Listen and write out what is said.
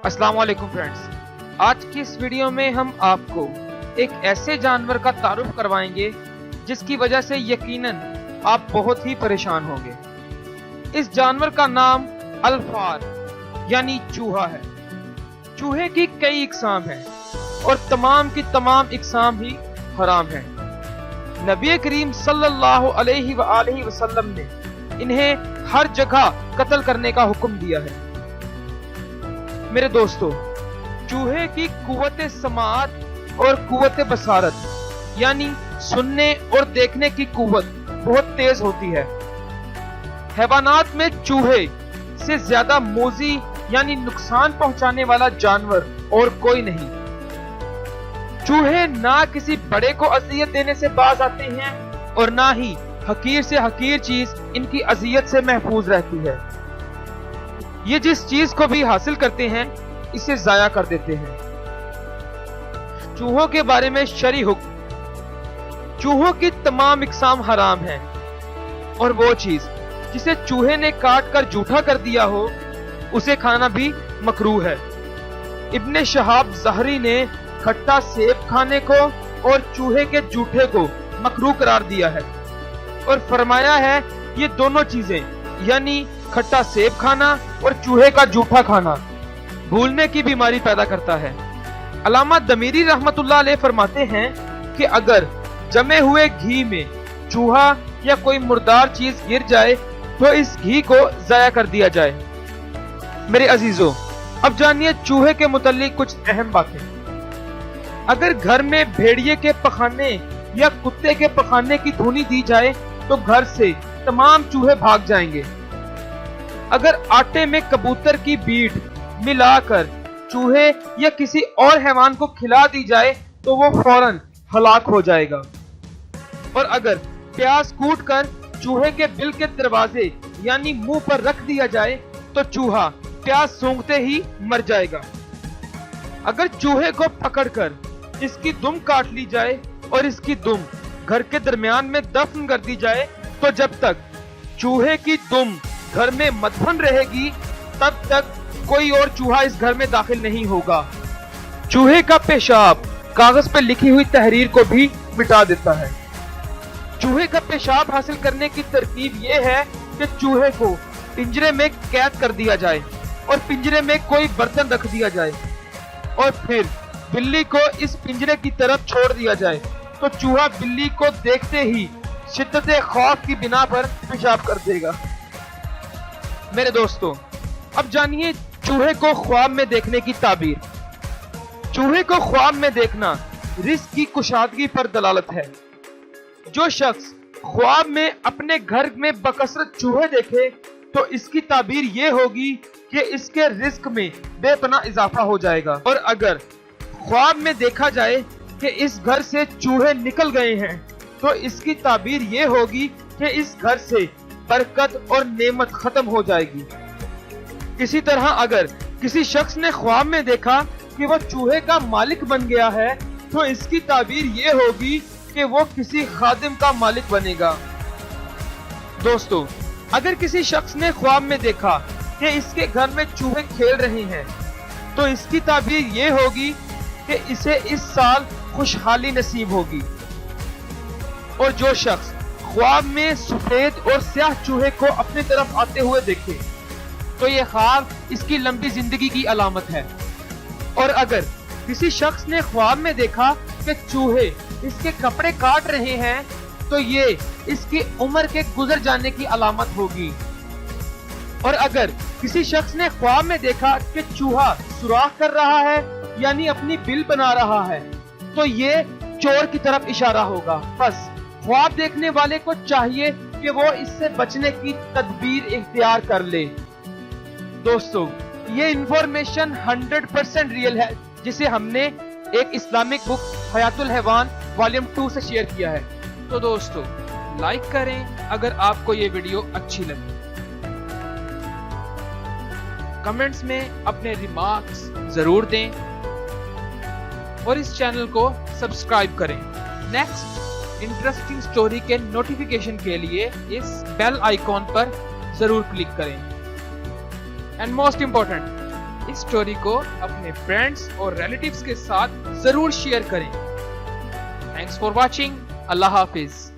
अस्सलाम वालेकुम फ्रेंड्स, आज की इस वीडियो में हम आपको एक ऐसे जानवर का तारुफ करवाएंगे जिसकी वजह से यकीनन आप बहुत ही परेशान होंगे। इस जानवर का नाम अल्फार यानी चूहा है। चूहे की कई इकसाम हैं और तमाम की तमाम इकसाम ही हराम हैं। नबी करीम सल्लल्लाहु अलैहि वसल्लम ने इन्हें हर जगह कत्ल करने का हुक्म दिया है। मेरे दोस्तों, चूहे की कुव्वत समाअत और कुव्वत बसारत यानी सुनने और देखने की कुव्वत बहुत तेज होती है। हैवानात में चूहे से ज्यादा मोजी यानी नुकसान पहुंचाने वाला जानवर और कोई नहीं। चूहे ना किसी बड़े को अजियत देने से बाज आते हैं और ना ही हकीर से हकीर चीज इनकी अजियत से महफूज रहती है। ये जिस चीज को भी हासिल करते हैं इसे जाया कर देते हैं। चूहों के बारे में शरई हुक्म, चूहों की तमाम इकसाम हराम है और वो चीज जिसे चूहे ने काट कर जूठा कर दिया हो उसे खाना भी मकरूह है। इब्ने शहाब ज़हरी ने खट्टा सेब खाने को और चूहे के जूठे को मकरूह करार दिया है और फरमाया है ये दोनों चीजें यानी खट्टा सेब खाना और चूहे का जूठा खाना भूलने की बीमारी पैदा करता है। अल्लामा दमीरी रहमतुल्लाह अलैह फरमाते हैं कि अगर जमे हुए घी में चूहा या कोई मुर्दार चीज गिर जाए तो इस घी को जाया कर दिया जाए। मेरे अजीजों, अब जानिए चूहे के मुतालिक कुछ अहम बातें। अगर घर में भेड़िए के पखाने या कुत्ते के पखाने की धुनी दी जाए तो घर से तमाम चूहे भाग जाएंगे। अगर आटे में कबूतर की बीट मिलाकर चूहे या किसी और हैवान को खिला दी जाए तो वो फौरन हलाक हो जाएगा। और अगर प्याज कूट कर चूहे के बिल के दरवाजे यानी मुंह पर रख दिया जाए तो चूहा प्याज सूंघते ही मर जाएगा। अगर चूहे को पकड़कर इसकी दुम काट ली जाए और इसकी दुम घर के दरमियान में दफन कर दी जाए तो जब तक चूहे की दुम घर में मदफन रहेगी तब तक कोई और चूहा इस घर में दाखिल नहीं होगा। चूहे का पेशाब कागज पे लिखी हुई तहरीर को भी मिटा देता है। चूहे का पेशाब हासिल करने की तरकीब यह है कि चूहे को पिंजरे में कैद कर दिया जाए और पिंजरे में कोई बर्तन रख दिया जाए और फिर बिल्ली को इस पिंजरे की तरफ छोड़ दिया जाए तो चूहा बिल्ली को देखते ही शिद्दत खौफ की बिना पर पेशाब कर देगा। मेरे दोस्तों, अब जानिए चूहे को ख्वाब में देखने की ताबीर। चूहे को ख्वाब में देखना रिस्क की कुशादगी पर दलालत है। जो शख्स ख्वाब में अपने घर में बकसरत चूहे देखे तो इसकी ताबीर ये होगी कि इसके रिस्क में बेपनाह इजाफा हो जाएगा। और अगर ख्वाब में देखा जाए कि इस घर से चूहे निकल गए हैं तो इसकी ताबीर ये होगी कि इस घर से बरकत और नेमत खत्म हो जाएगी। इसी तरह अगर किसी शख्स ने ख्वाब में देखा कि वह चूहे का मालिक बन गया है तो इसकी ताबीर ये होगी कि वो किसी खादिम का मालिक बनेगा। दोस्तों, अगर किसी शख्स ने ख्वाब में देखा कि इसके घर में चूहे खेल रहे हैं तो इसकी ताबीर ये होगी कि इसे इस साल खुशहाली नसीब होगी। और जो शख्स ख्वाब में सफेद और स्याह चूहे को अपनी तरफ आते हुए देखे तो ये ख्वाब इसकी लंबी जिंदगी की अलामत है। और अगर किसी शख्स ने ख्वाब में देखा कि चूहे इसके कपड़े काट रहे हैं तो ये इसकी उम्र के गुजर जाने की अलामत होगी। और अगर किसी शख्स ने ख्वाब में देखा कि चूहा सुराख कर रहा है यानी अपनी बिल बना रहा है तो ये चोर की तरफ इशारा होगा। बस ख्वाब देखने वाले को चाहिए कि वो इससे बचने की तदबीर इख्तियार कर ले। दोस्तों, ये इंफॉर्मेशन 100% रियल है जिसे हमने एक इस्लामिक बुक हयातुल हैवान वॉल्यूम 2 से शेयर किया है। तो दोस्तों, लाइक करें अगर आपको ये वीडियो अच्छी लगी। कमेंट्स में अपने रिमार्क्स जरूर दें और इस चैनल को सब्सक्राइब करें। नेक्स्ट इंटरेस्टिंग स्टोरी के नोटिफिकेशन के लिए इस बेल आइकॉन पर जरूर क्लिक करें। एंड मोस्ट इंपॉर्टेंट, اس سٹوری کو اپنے فرینڈز اور ریلیٹیوز کے ساتھ ضرور شیئر کریں۔ Thanks for watching. اللہ حافظ۔